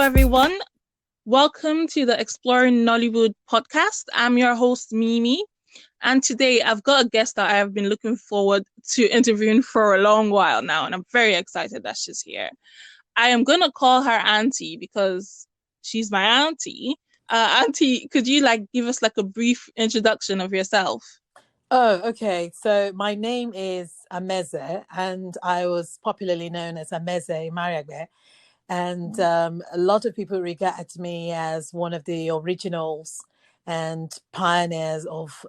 everyone. Welcome to the Exploring Nollywood podcast. I'm your host, Mimi. And today I've got a guest that I have been looking forward to interviewing for a long while now. And I'm very excited that she's here. I am going to call her Auntie because she's my auntie. Auntie, could you give us a brief introduction of yourself? Oh, okay. So my name is Ameze, and I was popularly known as Ameze Mariagbe. And a lot of people regard me as one of the originals and pioneers of,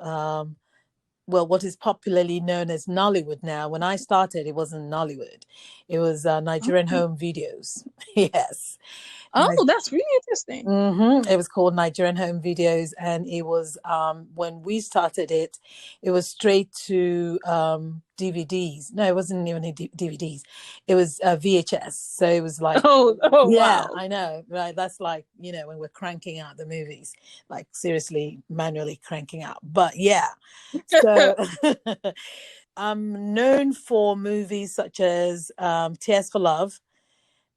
what is popularly known as Nollywood now. When I started, it wasn't Nollywood. It was Nigerian Home Videos. Yes. Oh, that's really interesting. It was called Nigerian Home Videos, and it was when we started it, it was straight to DVDs. No, it wasn't even DVDs. It was VHS. So it was like, yeah, wow. I know, right? That's like, when we're cranking out the movies, like seriously, manually cranking out. But yeah, so I'm known for movies such as Tears for Love.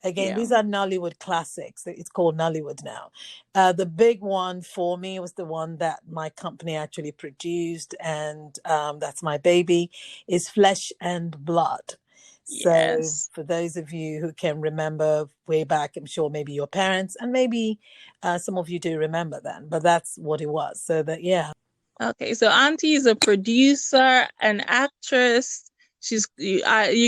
Again, these are Nollywood classics. It's called Nollywood now. The big one for me was the one that my company actually produced, and that's my baby, is Flesh and Blood. Yes. So for those of you who can remember way back, I'm sure maybe your parents, and maybe some of you do remember then, but that's what it was. So that, yeah. Okay, so Auntie is a producer, an actress. You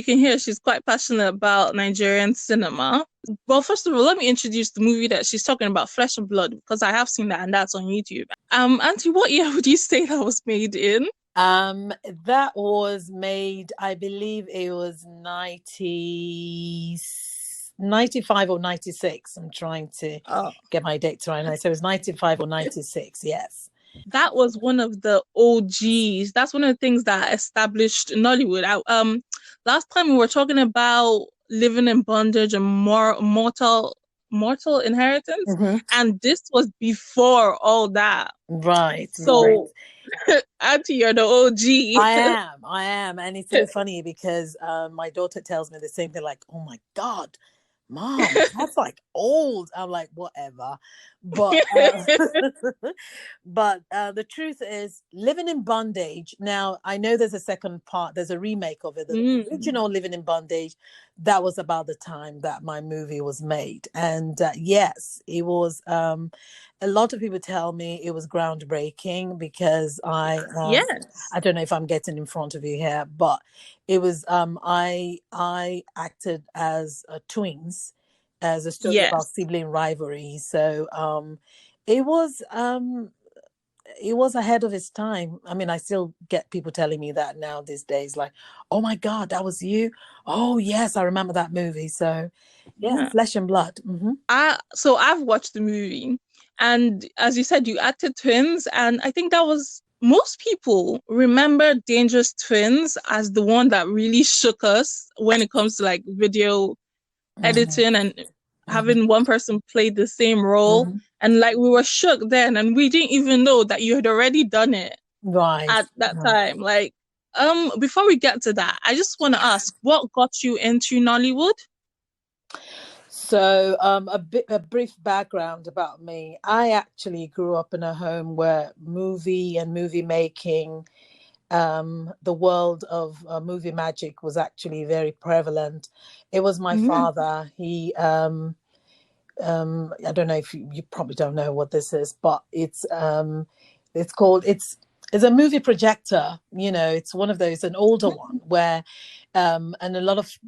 can hear she's quite passionate about Nigerian cinema. Well, first of all, let me introduce the movie that she's talking about, Flesh and Blood, because I have seen that and that's on YouTube. Auntie, what year would you say that was made in? That was made, I believe it was 95 or 96. I'm trying to get my dates right now. So it was 95 or 96, yes. That was one of the OGs. That's one of the things that established Nollywood. Last time we were talking about living in bondage and mortal inheritance, and this was before all that. Right. So, right. Auntie, you're the OG. I am, and it's so funny because my daughter tells me the same thing. Like, oh my God, Mom, that's like old. I'm like, whatever. But but the truth is, living in bondage. Now I know there's a second part. There's a remake of it. The original Living in Bondage, that was about the time that my movie was made, and yes, it was. A lot of people tell me it was groundbreaking because I don't know if I'm getting in front of you here, but it was I acted as twins, as a story about sibling rivalry. So it was ahead of its time. I mean, I still get people telling me that now these days, like, oh my God, that was you. Oh yes, I remember that movie. So yeah. Flesh and Blood. So I've watched the movie, and as you said, you acted twins, and I think that was, most people remember Dangerous Twins as the one that really shook us when it comes to video editing and having one person play the same role. And we were shook then, and we didn't even know that you had already done it at that time. Before we get to that, I just want to ask, what got you into Nollywood? So a brief background about me. I actually grew up in a home where movie and movie making, the world of movie magic was actually very prevalent. It was my father. He, I don't know if you probably don't know what this is, but it's called, it's a movie projector. It's one of those, an older one where, and a lot of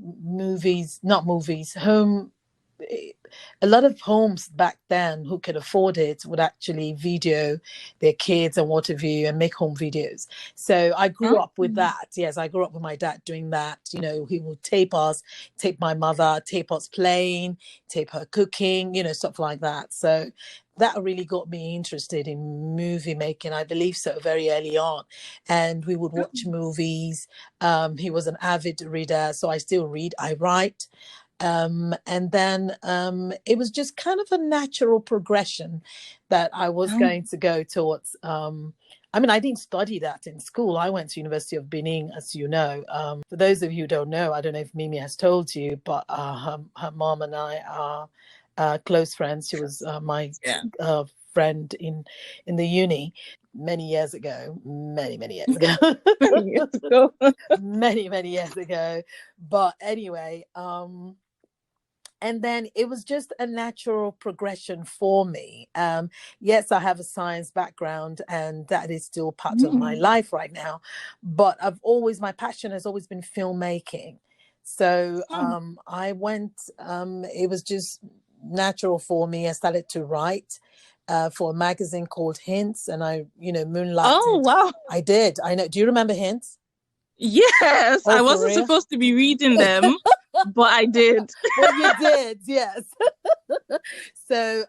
a lot of homes back then who could afford it would actually video their kids and what have you and make home videos. So I grew up with that. Yes, I grew up with my dad doing that. He would tape my mother, tape us playing, tape her cooking, stuff like that. So that really got me interested in movie making, I believe so, very early on. And we would watch movies. He was an avid reader, so I still read, I write. And then it was just kind of a natural progression that I was going to go towards. I mean, I didn't study that in school. I went to University of Benin, as you know. For those of you who don't know, I don't know if Mimi has told you, but her mom and I are close friends. She was my Yeah. friend in the uni many years ago, many years ago, Years ago. many years ago. But anyway, and then it was just a natural progression for me. Yes, I have a science background, and that is still part of my life right now. But my passion has always been filmmaking. So I went, it was just natural for me. I started to write for a magazine called Hints, and I, Oh, moonlighted. wow. I did. I know. Do you remember Hints? Yes, Oh, I for wasn't real? supposed to be reading them, but I did. Well, you did, yes. So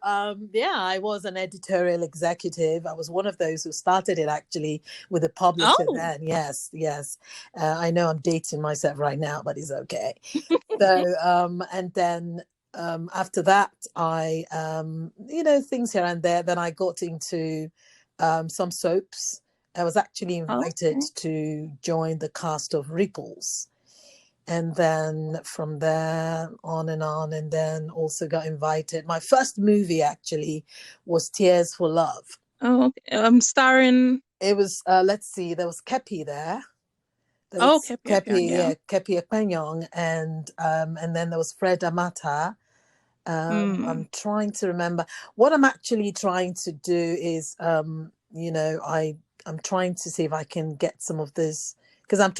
yeah, I was an editorial executive. I was one of those who started it actually with a publisher Oh. then. Yes. I know I'm dating myself right now, but it's okay. So and then after that, I things here and there. Then I got into some soaps. I was actually invited Okay. to join the cast of Ripples, and then from there on, and then also got invited. My first movie actually was Tears for Love. Oh, okay. Starring. It was let's see, there was Kepi there. There Oh, was Kepi Apion, Kepi, yeah. yeah, Kepi Ekpenyong, and then there was Fred Amata. I'm trying to remember. What I'm actually trying to do is, I'm trying to see if I can get some of this, because I'm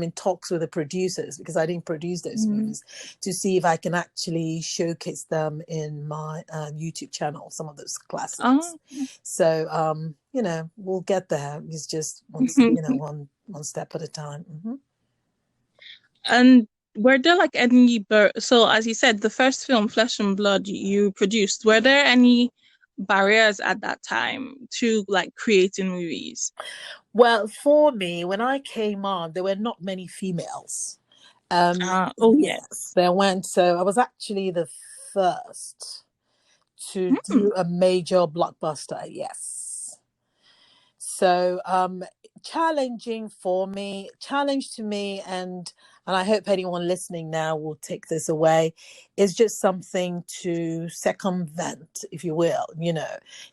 in talks with the producers, because I didn't produce those movies, to see if I can actually showcase them in my YouTube channel, some of those classics. Oh. So, we'll get there. It's just one step at a time. Mm-hmm. And were there like any so as you said, the first film, Flesh and Blood, you produced, were there any barriers at that time to like creating movies? Well, for me, when I came on, there were not many females. Oh yeah. Yes, there weren't. So I was actually the first to Hmm. do a major blockbuster. Yes. So challenging for me, challenge to me, and I hope anyone listening now will take this away, is just something to circumvent, if you will.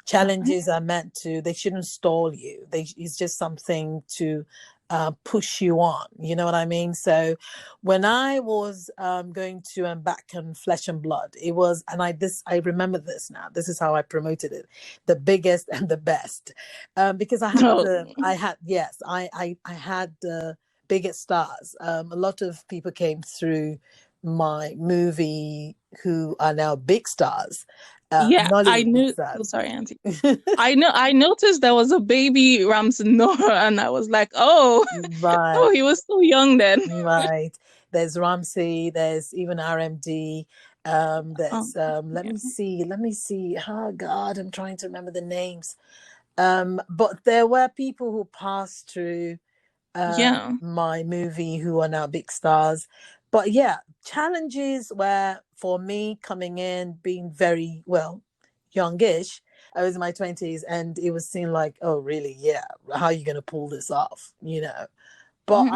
Challenges are meant to, they shouldn't stall you. It's just something to push you on. You know what I mean? So when I was going to embark on Flesh and Blood, it was, and I remember this now. This is how I promoted it: the biggest and the best, because Oh. I had the biggest stars. A lot of people came through my movie who are now big stars, Yeah, I Nollywood big knew. Oh, stars. sorry, Auntie. I noticed there was a baby Ramsey Noah, and I was like, oh, Right. oh, he was so young then. Right. There's Ramsey, there's even RMD. Oh, There's yeah. let me see. Oh God, I'm trying to remember the names. But there were people who passed through Yeah. my movie who are now big stars. But yeah, challenges were for me coming in, being very, well, youngish. I was in my 20s, and it was seen like, oh, really? Yeah. How are you going to pull this off? But Mm.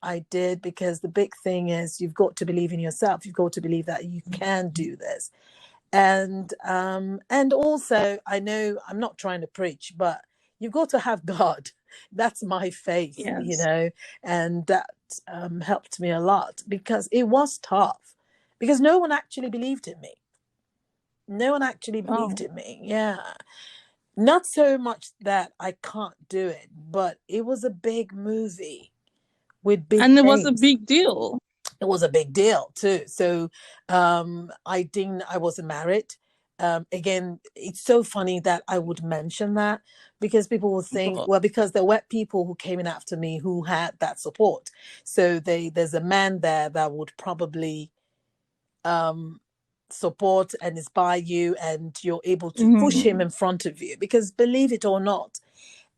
I did, because the big thing is you've got to believe in yourself. You've got to believe that you can do this. And also, I know I'm not trying to preach, but you've got to have God. That's my faith, Yes. and that helped me a lot, because it was tough, because no one actually believed in me. No one actually believed Oh. in me. Yeah. Not so much that I can't do it, but it was a big movie with big And it was a names. big deal. It was a big deal too. So I wasn't married. Again, it's so funny that I would mention that, because people will think, But well, because there were people who came in after me who had that support. So there's a man there that would probably um support and inspire you, and you're able to push him in front of you, because believe it or not,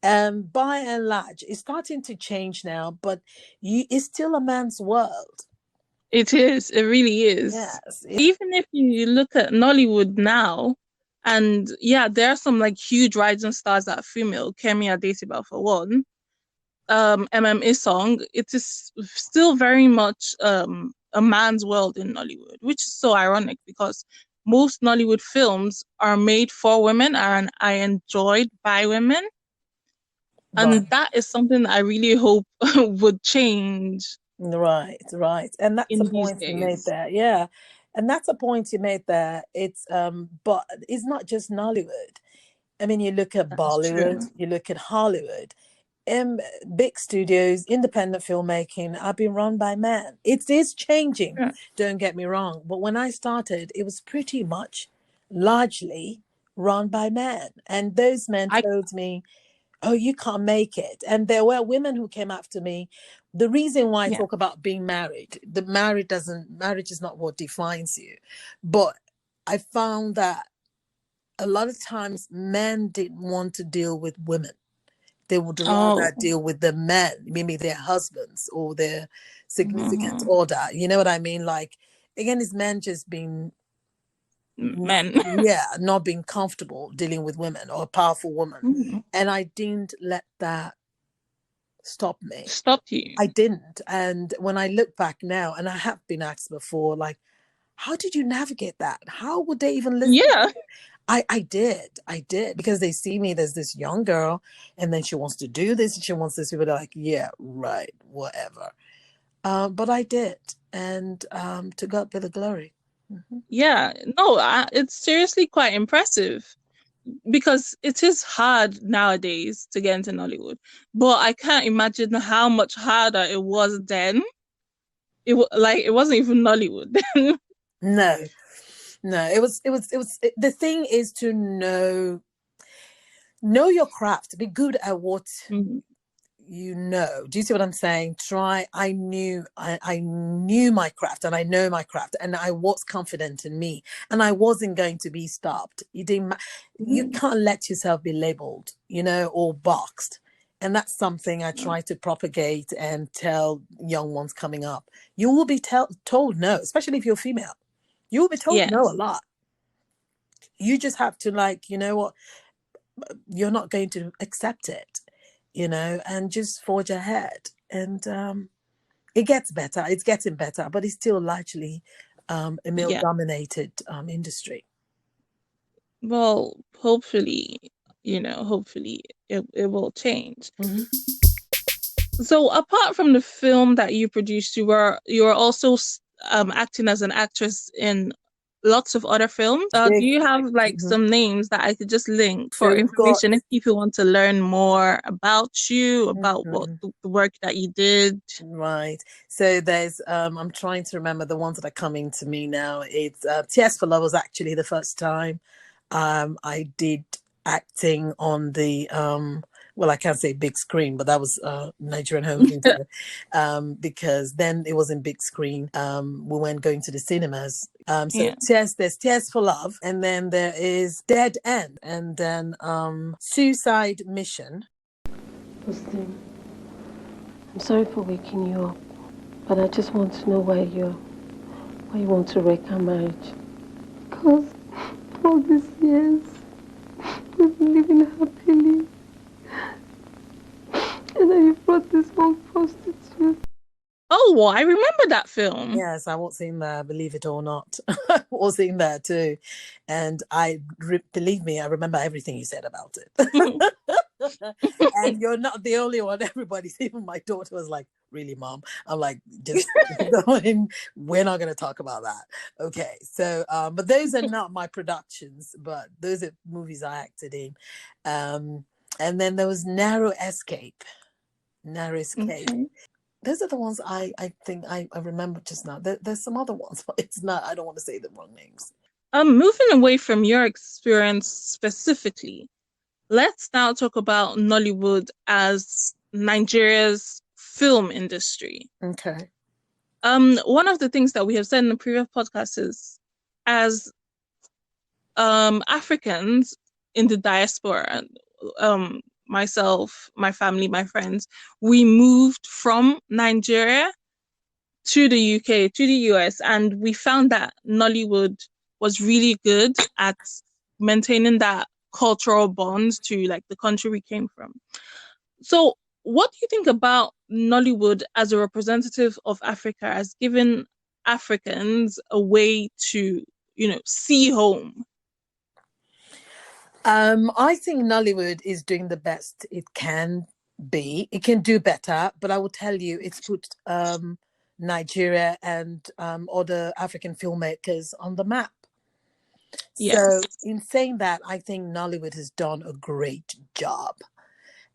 by and large, it's starting to change now, but it's still a man's world. it is. It really is. Yes. Even if you look at Nollywood now, and yeah, there are some like huge rising stars that are female. Kemi Adesiba for one. Song. It is still very much a man's world in Nollywood, which is so ironic because most Nollywood films are made for women and are enjoyed by women. Right. And that is something I really hope would change Right. And that's a in these point you made days. there. Yeah. And that's a point you made there. It's but it's not just Nollywood. I mean, you look at That's Bollywood, true. you look at Hollywood, big studios, independent filmmaking are being run by men. It is changing, Yeah. don't get me wrong. But when I started, it was pretty much largely run by men. And those men I told me, oh, you can't make it. And there were women who came after me. The reason why I yeah. talk about being married, marriage is not what defines you. But I found that a lot of times men didn't want to deal with women. They would Oh. rather deal with the men, maybe their husbands or their significant Mhm. other. You know what I mean? Like, again, it's men just being not, Men. yeah, not being comfortable dealing with women or a powerful woman. Mhm. And I didn't let that stop me. Stopped you. I didn't. And when I look back now, and I have been asked before, like, how did you navigate that? How would they even listen to Yeah. you? I did, because they see me as this young girl, and then she wants to do this, and she wants this. People are like, yeah, right, whatever. But I did, and to God be the glory. Mhm. Yeah. No, it's seriously quite impressive because it is hard nowadays to get into Nollywood. But I can't imagine how much harder it was then. It wasn't even Nollywood then. No, no, the thing is to know your craft, be good at what Mhm. you know. Do you see what I'm saying? I knew my craft, and I know my craft, and I was confident in me, and I wasn't going to be stopped. You Mhm. can't let yourself be labeled, or boxed. And that's something I try to propagate and tell young ones coming up. You will be told no, especially if you're female. You will be told no a Yes. lot. You just have to, like, you know what, you're not going to accept it, and just forge ahead. And it gets better. It's getting better, but it's still largely a male Yeah. dominated industry. Well, hopefully it will change. Mhm. So apart from the film that you produced, you were also acting as an actress in lots of other films. Do Big. you have like Mhm. some names that I could just link for So we've got. information if people want to learn more about you, about what Mhm. the work that you did? Right. So there's I'm trying to remember the ones that are coming to me now. It's Tears for Love was actually the first time I did acting on the well, I can't say big screen, but that was Nigerian home video. Because then it was in big screen. We weren't going to the cinemas. So Yeah. there's Tears for Love, and then there is Dead End, and then Suicide Mission. Austin, I'm sorry for waking you up, but I just want to know why you want to wreck our marriage. Because all these years, we've been living happily. And then you brought this one prostitute. Oh, well, I remember that film. Yes, I was in there, believe it or not. I was in there too. And believe me, I remember everything you said about it. And you're not the only one. Everybody's, even my daughter was like, really, Mom? I'm like, just going, we're not going to talk about that. Okay. So, but those are not my productions, but those are movies I acted in. And then there was Narrow Escape. Narrow Escape. Okay. Those are the ones I think I remember just now. There's some other ones, but it's not. I don't want to say the wrong names. Moving away from your experience specifically, let's now talk about Nollywood as Nigeria's film industry. Okay. One of the things that we have said in the previous podcast is, as Africans in the diaspora, myself, my family, my friends, we moved from Nigeria to the UK, to the US, and we found that Nollywood was really good at maintaining that cultural bonds to like the country we came from. So, what do you think about Nollywood as a representative of Africa, as giving Africans a way to, see home? I think Nollywood is doing the best it can be. It can do better, but I will tell you, it's put Nigeria and other African filmmakers on the map. So, Yes. in saying that, I think Nollywood has done a great job.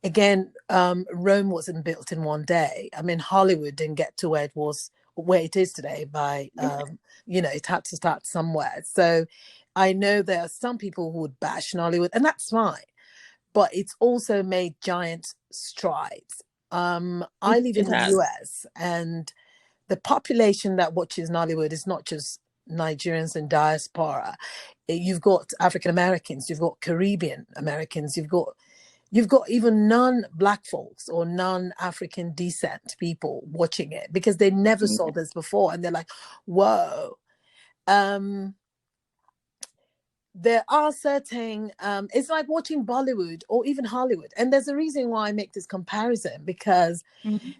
Again, Rome wasn't built in one day. I mean, Hollywood didn't get to where it is today by, it had to start somewhere. So I know there are some people who would bash Nollywood, and that's fine. But it's also made giant strides. I live in It the has. US, and the population that watches Nollywood is not just Nigerians and diaspora. You've got African Americans, you've got Caribbean Americans, you've got even non-Black folks or non-African descent people watching it because they never saw this before, and they're like, whoa. There are certain it's like watching Bollywood or even Hollywood, and there's a reason why I make this comparison, because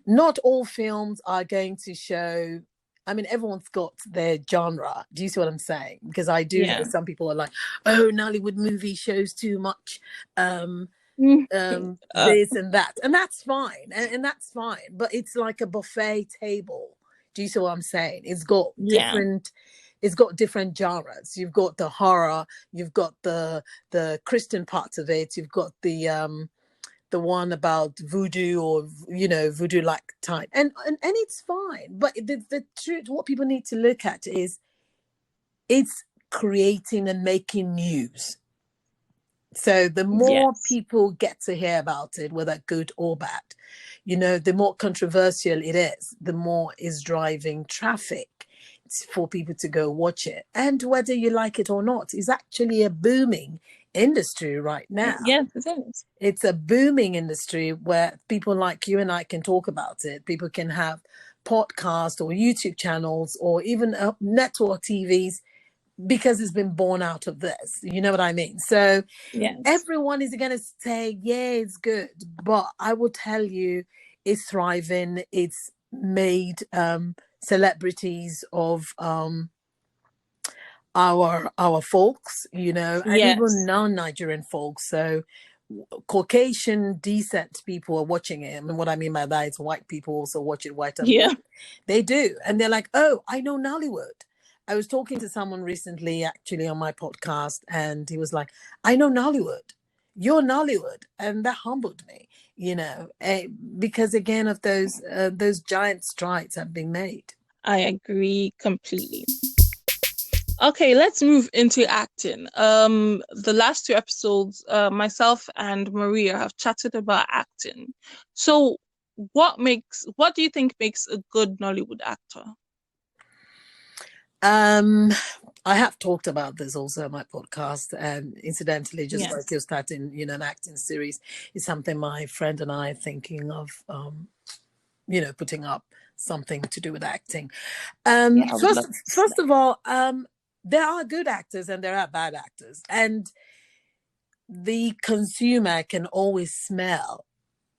not all films are going to show. I mean, everyone's got their genre. Do you see what I'm saying? Because I do know some people are like, oh, Nollywood movie shows too much this and that, and that's fine, and that's fine, but it's like a buffet table. Do you see what I'm saying? It's got different genres. You've got the horror, you've got the Christian parts of it, you've got the one about voodoo or voodoo like type, and it's fine. But the truth, what people need to look at is it's creating and making news. So the more people get to hear about it, whether good or bad, the more controversial it is, the more is driving traffic for people to go watch it. And whether you like it or not, is actually a booming industry right now. Yes, it is. It's a booming industry where people like you and I can talk about it. People can have podcasts or YouTube channels or even network TVs, because it's been born out of this. You know what I mean? So everyone is going to say, yeah, it's good. But I will tell you, it's thriving. It's made celebrities of our folks, and even non-Nigerian folks. So Caucasian descent people are watching it. I mean, what I mean by that is white people also watch it, white and black. They do. And they're like, oh, I know Nollywood. I was talking to someone recently, actually, on my podcast, and he was like, I know Nollywood. You're Nollywood. And that humbled me, because, again, of those giant strides have been made. I agree completely. Okay, let's move into acting. The last 2 episodes, myself and Maria have chatted about acting. So what do you think makes a good Nollywood actor? I have talked about this also on my podcast, and incidentally, just like you're starting, an acting series is something my friend and I are thinking of, putting up something to do with acting. First of all, there are good actors and there are bad actors, and the consumer can always smell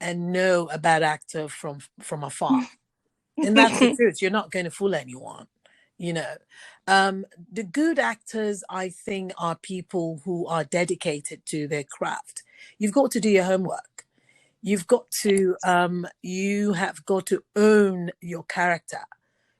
and know a bad actor from afar. And that's the truth. You're not going to fool anyone. The good actors, I think, are people who are dedicated to their craft. You've got to do your homework. You've got to, you have got to own your character.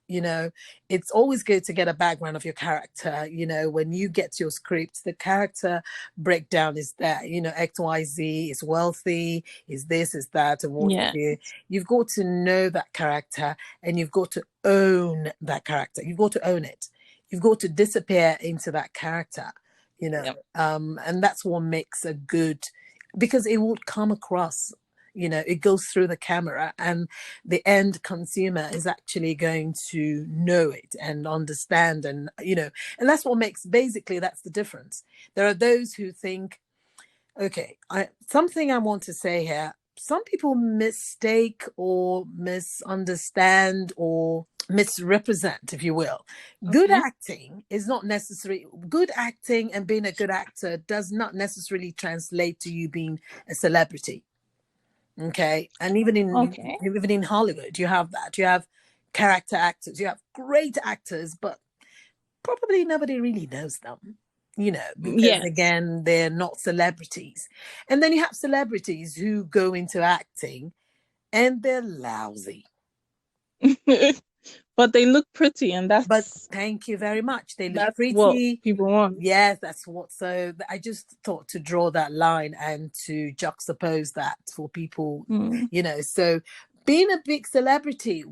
It's always good to get a background of your character. When you get your script, the character breakdown is there. XYZ is wealthy, is this, is that, and what have you. You've got to know that character, and you've got to own that character. You've got to own it. You've got to disappear into that character. And that's what makes a good, because it would come across. It goes through the camera, and the end consumer is actually going to know it and understand. And, and that's what makes, basically, that's the difference. There are those who think, okay, something I want to say here. Some people mistake or misunderstand or misrepresent, if you will. Good acting is not necessary. Good acting and being a good actor does not necessarily translate to you being a celebrity. Okay, and even in Hollywood, you have that. You have character actors. You have great actors, but probably nobody really knows them, because Yes. again, they're not celebrities. And then you have celebrities who go into acting and they're lousy. But they look pretty, and But thank you very much. They look that's what pretty. people want. Yes, that's what. So I just thought to draw that line and to juxtapose that for people, Mm. So being a big celebrity,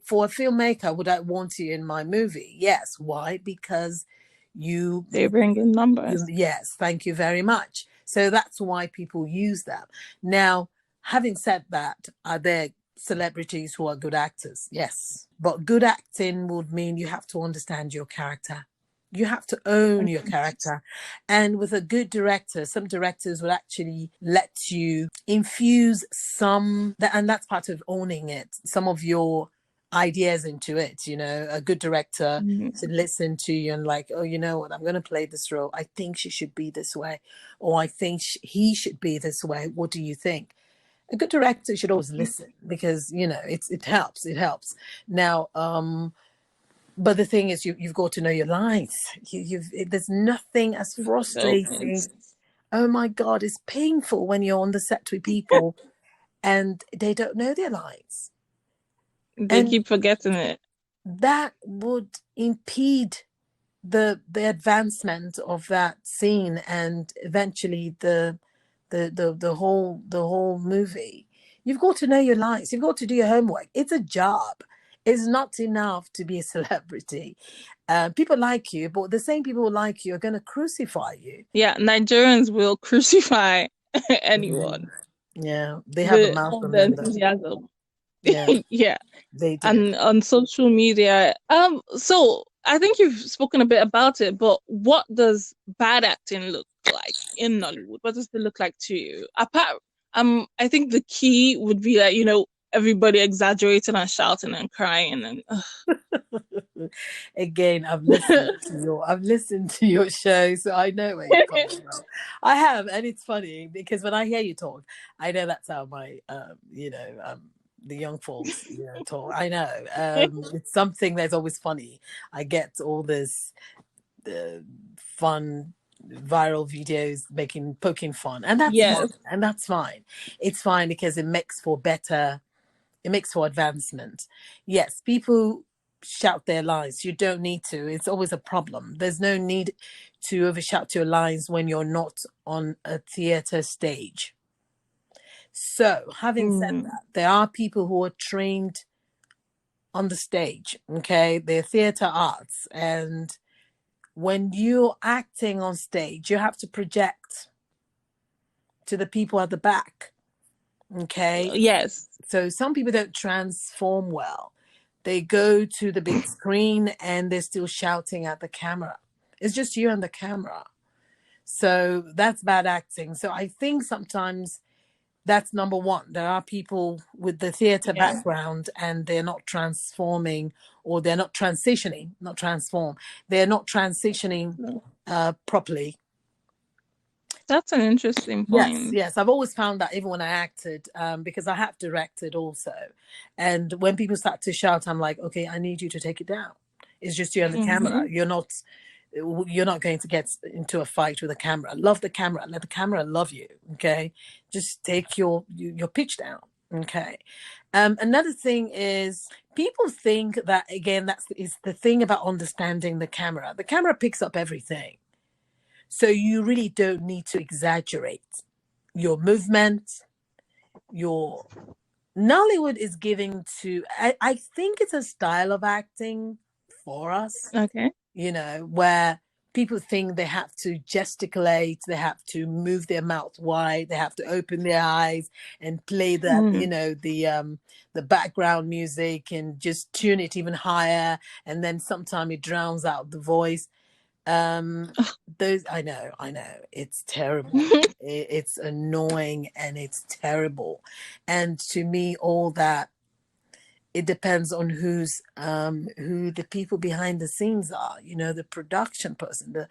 for a filmmaker, would I want you in my movie? Yes. Why? Because They bring in numbers. yes, thank you very much. So that's why people use them. Now, having said that, are there celebrities who are good actors? Yes. But good acting would mean you have to understand your character. You have to own your character. And with a good director, some directors will actually let you infuse and that's part of owning it, some of your ideas into it. A good director should listen to you and like, oh, you know what, I'm going to play this role. I think she should be this way, or I think he should be this way. What do you think? A good director should always listen, because it helps. Now, but the thing is, you've got to know your lines. There's nothing as frustrating. Oh my God, it's painful when you're on the set with people and they don't know their lines. They keep forgetting it. That would impede the advancement of that scene and eventually the whole movie. You've got to know your lines. You've got to do your homework. It's a job. It's not enough to be a celebrity. People like you, but the same people who like you are going to crucify you. Yeah, Nigerians will crucify anyone. Yeah, they have a mouth the enthusiasm. Yeah, yeah, they do. And on social media. So I think you've spoken a bit about it, but what does bad acting look like in Nollywood? What does it look like to you? I think the key would be that, everybody exaggerating and shouting and crying and Again, I've listened to your show, so I know where you're coming from. I have, and it's funny because when I hear you talk, I know that's how my the young folks talk. I know it's something that's always funny. I get all this fun viral videos poking fun, and that's fine. And that's fine. It's fine because it makes for advancement. Yes, people shout their lines. You don't need to. It's always a problem. There's no need to overshout your lines when you're not on a theatre stage. So, having said that, there are people who are trained on the stage, okay? They're theatre arts, and when you're acting on stage, you have to project to the people at the back, okay? Yes. So some people don't transform well. They go to the big screen and they're still shouting at the camera. It's just you and the camera. So that's bad acting. So I think sometimes that's number one. There are people with the theatre background and they're not transforming, or they're not transitioning, not transform. They're not transitioning properly. That's an interesting point. Yes. I've always found that even when I acted, because I have directed also. And when people start to shout, I'm like, okay, I need you to take it down. It's just you and the camera. You're not going to get into a fight with the camera. Love the camera. Let the camera love you. Okay. Just take your pitch down. Okay. Another thing is people think that, again, is the thing about understanding the camera. The camera picks up everything. So you really don't need to exaggerate your movement. Nollywood is giving to, I think it's a style of acting for us. Okay. Where people think they have to gesticulate, they have to move their mouth wide, they have to open their eyes and play that, the background music and just tune it even higher. And then sometimes it drowns out the voice. Those I know it's terrible. It's annoying and it's terrible. And to me, all that, it depends on who the people behind the scenes are. The production person,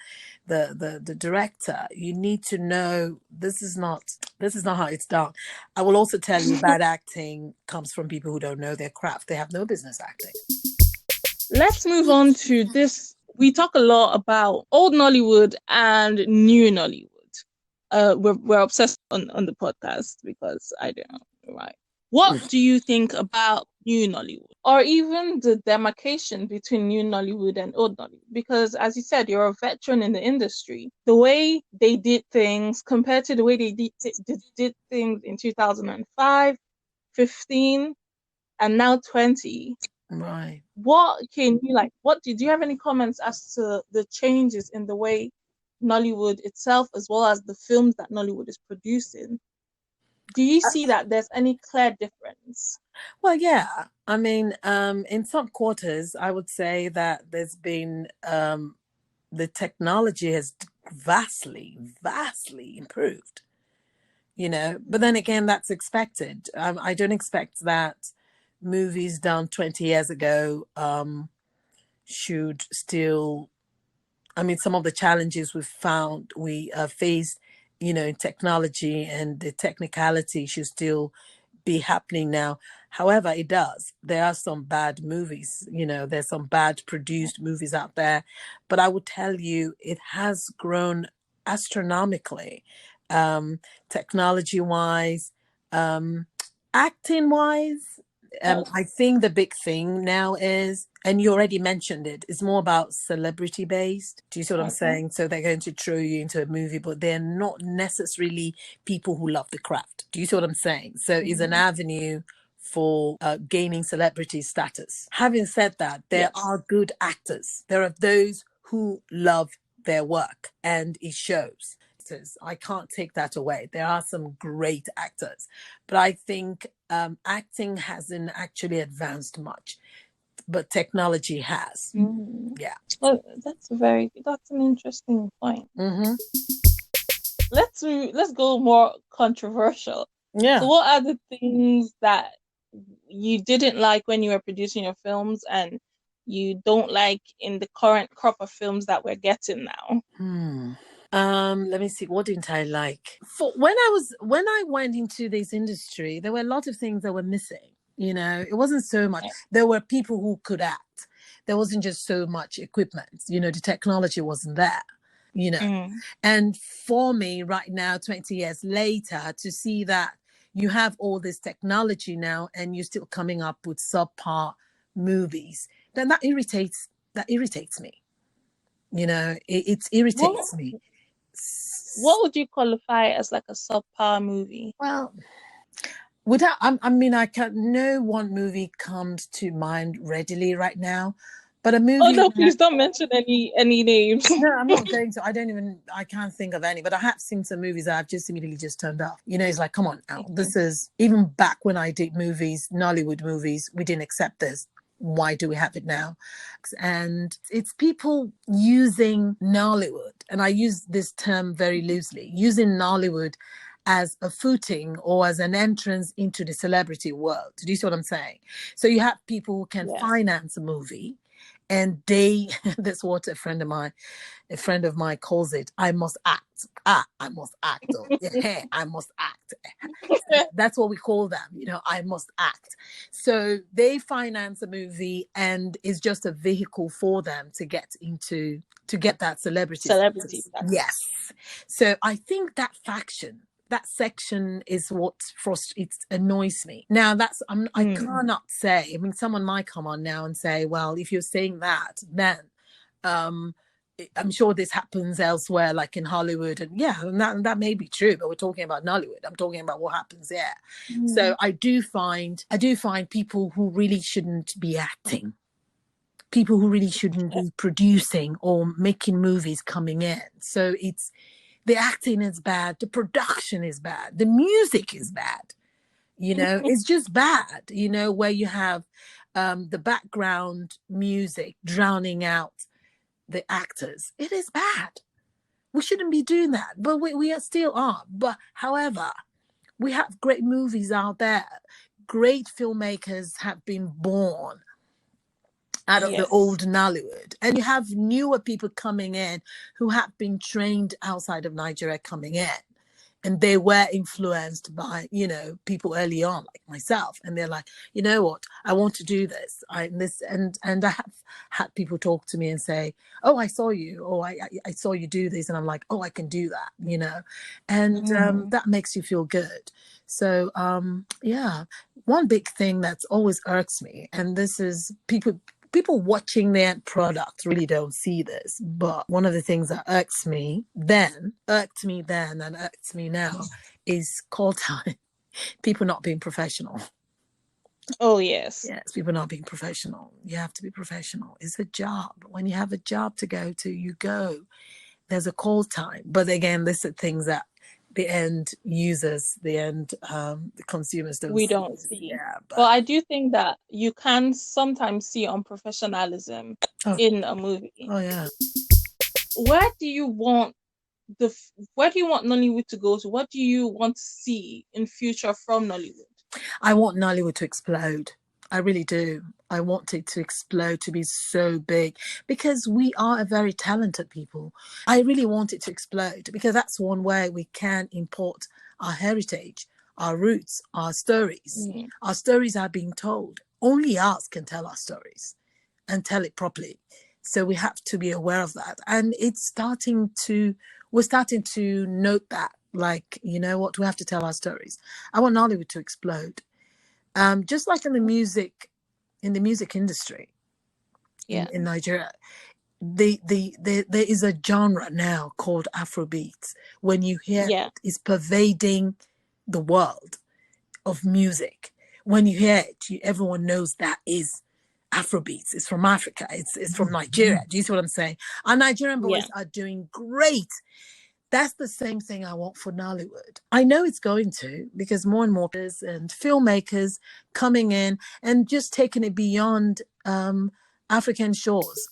the director. You need to know this is not how it's done. I will also tell you, bad acting comes from people who don't know their craft. They have no business acting. Let's move on to this we talk a lot about old Nollywood and new Nollywood. We're obsessed on the podcast because I don't know, right? What do you think about new Nollywood, or even the demarcation between new Nollywood and old Nollywood? Because, as you said, you're a veteran in the industry. The way they did things compared to the way they did things in 2005, 15, and now 20. Right. What can you like? What did you have any comments as to the changes in the way Nollywood itself, as well as the films that Nollywood is producing? Do you see that there's any clear difference? Well, yeah. I mean, in some quarters, I would say that there's been the technology has vastly, vastly improved. But then again, that's expected. I don't expect that movies done 20 years ago should still. I mean, some of the challenges we faced, in technology and the technicality should still be happening now. However, it does. There are some bad movies, there's some bad produced movies out there. But I would tell you, it has grown astronomically, technology wise, acting wise. I think the big thing now is, and you already mentioned it, it's more about celebrity based. Do you see what I'm saying? So they're going to throw you into a movie, but they're not necessarily people who love the craft. Do you see what I'm saying? So it's an avenue for gaining celebrity status. Having said that, there are good actors. There are those who love their work, and it shows. I can't take that away. There are some great actors, but I think acting hasn't actually advanced much, but technology has. Yeah. Well, that's an interesting point. Mm-hmm. Let's go more controversial. Yeah. So what are the things that you didn't like when you were producing your films, and you don't like in the current crop of films that we're getting now? Let me see. What didn't I like? When I went into this industry, there were a lot of things that were missing. It wasn't so much. There were people who could act. There wasn't just so much equipment. The technology wasn't there. And for me right now, 20 years later, to see that you have all this technology now and you're still coming up with subpar movies, then that irritates me. It irritates me. What would you qualify as like a subpar movie? Well, no one movie comes to mind readily right now, but a movie. Oh no, please don't mention any names. No, I'm not going to. I can't think of any, but I have seen some movies that I've just immediately just turned off. It's like, come on now. This is, even back when I did movies, Nollywood movies, we didn't accept this. Why do we have it now? And it's people using Nollywood, and I use this term very loosely, using Nollywood as a footing or as an entrance into the celebrity world. Do you see what I'm saying? So you have people who can finance a movie, and that's what a friend of mine calls it. I must act. I must act. I must act. That's what we call them. I must act. So they finance a movie, and it's just a vehicle for them to get that celebrity. Yes. So I think that section is what annoys me. Now I cannot say. I mean, someone might come on now and say, well, if you're saying that, then I'm sure this happens elsewhere, like in Hollywood, and that may be true, but we're talking about Nollywood. I'm talking about what happens there. So I do find people who really shouldn't be acting, people who really shouldn't be producing or making movies coming in. So the acting is bad, the production is bad, the music is bad. It's just bad. Where you have the background music drowning out the actors. It is bad. We shouldn't be doing that, but we still are. But however, we have great movies out there. Great filmmakers have been born out of the old Nollywood, and you have newer people coming in who have been trained outside of Nigeria coming in. And they were influenced by, you know, people early on, like myself. And they're like, you know what, I want to do this. And I have had people talk to me and say, oh, I saw you, or I saw you do this. And I'm like, oh, I can do that, you know. And that makes you feel good. So, yeah, one big thing that's always irks me, and this is people watching their product really don't see this, but one of the things that irked me then and irks me now is call time. People not being professional. Oh, yes. Yes, people not being professional. You have to be professional. It's a job. When you have a job to go to, you go. There's a call time. But again, these are things that the end users, the consumers don't We see. don't see. Yeah, but I do think that you can sometimes see unprofessionalism in a movie. Oh yeah. Where do you want Nollywood to go to? What do you want to see in future from Nollywood? I want Nollywood to explode. I really do. I want it to explode, to be so big, because we are a very talented people. I really want it to explode, because that's one way we can import our heritage, our roots, our stories. Our stories are being told. Only us can tell our stories and tell it properly. So we have to be aware of that. And we're starting to note that, like, you know what, we have to tell our stories. I want Nollywood to explode. Just like in the music industry in Nigeria, there is a genre now called Afrobeats. When you hear it, it's pervading the world of music. When you hear it, everyone knows that is Afrobeats. It's from Africa. It's from Nigeria. Do you see what I'm saying? Our Nigerian boys are doing great. That's the same thing I want for Nollywood. I know it's going to, because more and more and filmmakers coming in and just taking it beyond African shores.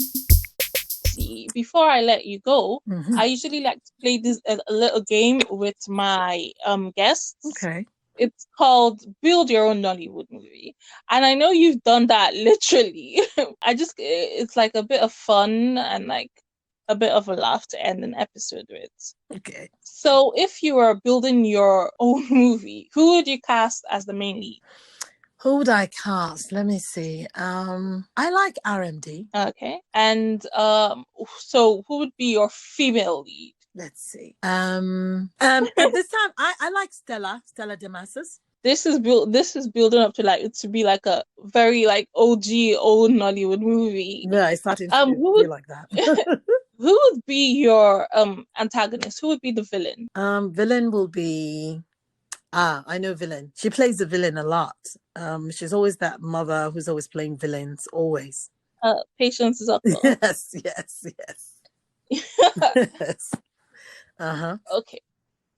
See, before I let you go, I usually like to play this a little game with my guests. Okay. It's called Build Your Own Nollywood Movie. And I know you've done that literally. It's like a bit of fun and like a bit of a laugh to end an episode with. Okay. So if you were building your own movie, who would you cast as the main lead? Who would I cast? Let me see. I like RMD. Okay. And so who would be your female lead? Let's see. At this time, I like Stella Damasus. This is building up to be like a very like OG old Nollywood movie. Yeah, it's starting to be like that. Who would be your antagonist? Who would be the villain? Villain will be I know villain. She plays the villain a lot. She's always that mother who's always playing villains, always. Patience is up. Yes. Yes. Okay.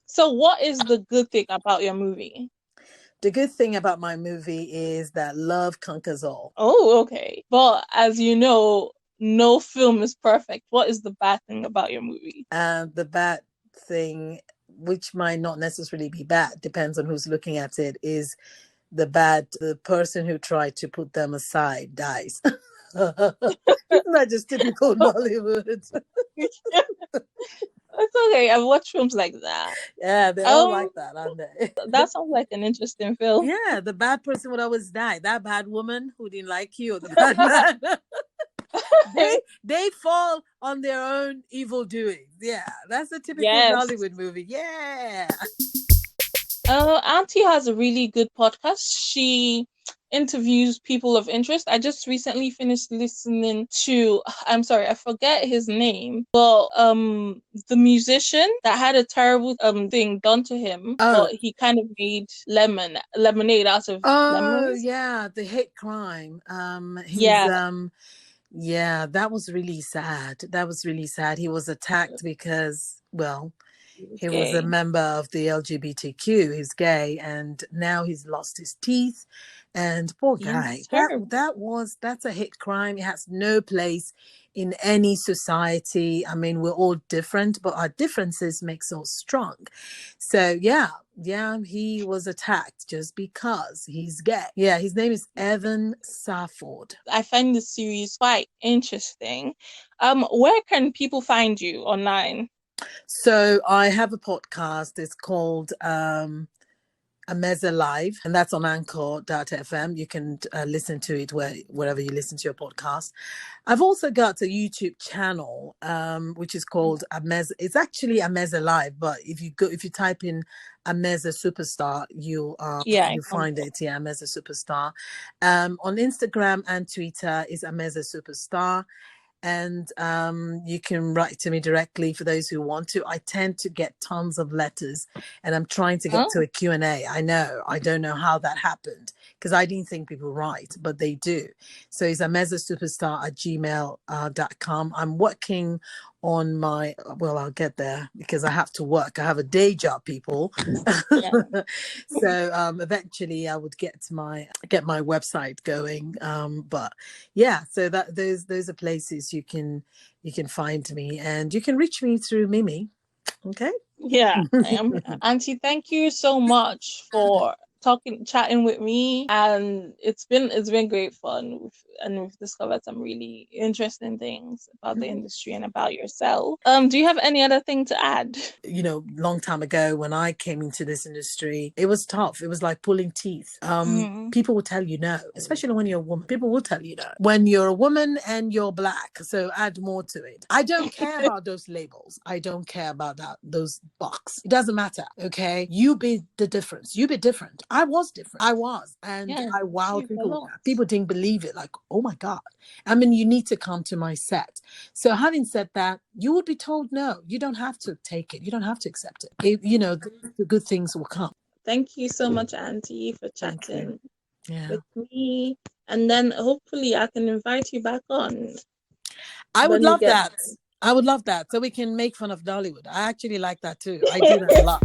So what is the good thing about your movie? The good thing about my movie is that love conquers all. Oh, okay. But as you know, no film is perfect. What is the bad thing about your movie? The bad thing, which might not necessarily be bad, depends on who's looking at it, is the person who tried to put them aside dies. Isn't that just typical Nollywood? It's okay. I've watched films like that. Yeah, they're all like that, aren't they? That sounds like an interesting film. Yeah, the bad person would always die. That bad woman who didn't like you, or the bad man. they fall on their own evil doings. Yeah, that's a typical Nollywood movie. Yeah. Auntie has a really good podcast. She interviews people of interest. I just recently finished listening to, I'm sorry, I forget his name, but the musician that had a terrible thing done to him, but he kind of made lemonade out of lemons. Oh yeah, the hate crime. Yeah, that was really sad. He was attacked because, well, he was a member of the LGBTQ. He's gay, and now he's lost his teeth. And poor guy, that's a hate crime. It has no place in any society. I mean, we're all different, but our differences make us strong. So yeah, he was attacked just because he's gay. Yeah, his name is Evan Safford. I find the series quite interesting. Where can people find you online? So I have a podcast. It's called Ameze Live, and that's on Anchor.fm. You can listen to it wherever you listen to your podcast. I've also got a YouTube channel, which is called Ameze. It's actually Ameze Live, but if you type in Ameze Superstar, you'll find it. Yeah, Ameze Superstar. On Instagram and Twitter is Ameze Superstar. And you can write to me directly for those who want to. I tend to get tons of letters, and I'm trying to get to a Q&A. I know. I don't know how that happened, because I didn't think people write, but they do. So it's amezesuperstar@gmail.com. I'm working on my, I'll get there because I have to work. I have a day job, people. So eventually I would get my website going. But yeah, so that those are places you can find me, and you can reach me through Mimi. Okay. Yeah. Auntie, thank you so much for chatting with me, and it's been great fun, and we've discovered some really interesting things about the industry and about yourself. Do you have any other thing to add? Long time ago when I came into this industry, it was tough. It was like pulling teeth. People will tell you no, especially when you're a woman. People will tell you no when you're a woman and you're black. So add more to it. I don't care about those labels. I don't care about those box. It doesn't matter. Okay, you be the difference. You be different. I was different. I was, and I wowed people. People didn't believe it. Like, oh my God. I mean, you need to come to my set. So having said that, you would be told no. You don't have to take it. You don't have to accept it. The good things will come. Thank you so much, Auntie, for chatting with me. And then hopefully I can invite you back on. I would love that. I would love that. So we can make fun of Nollywood. I actually like that too. I do that a lot.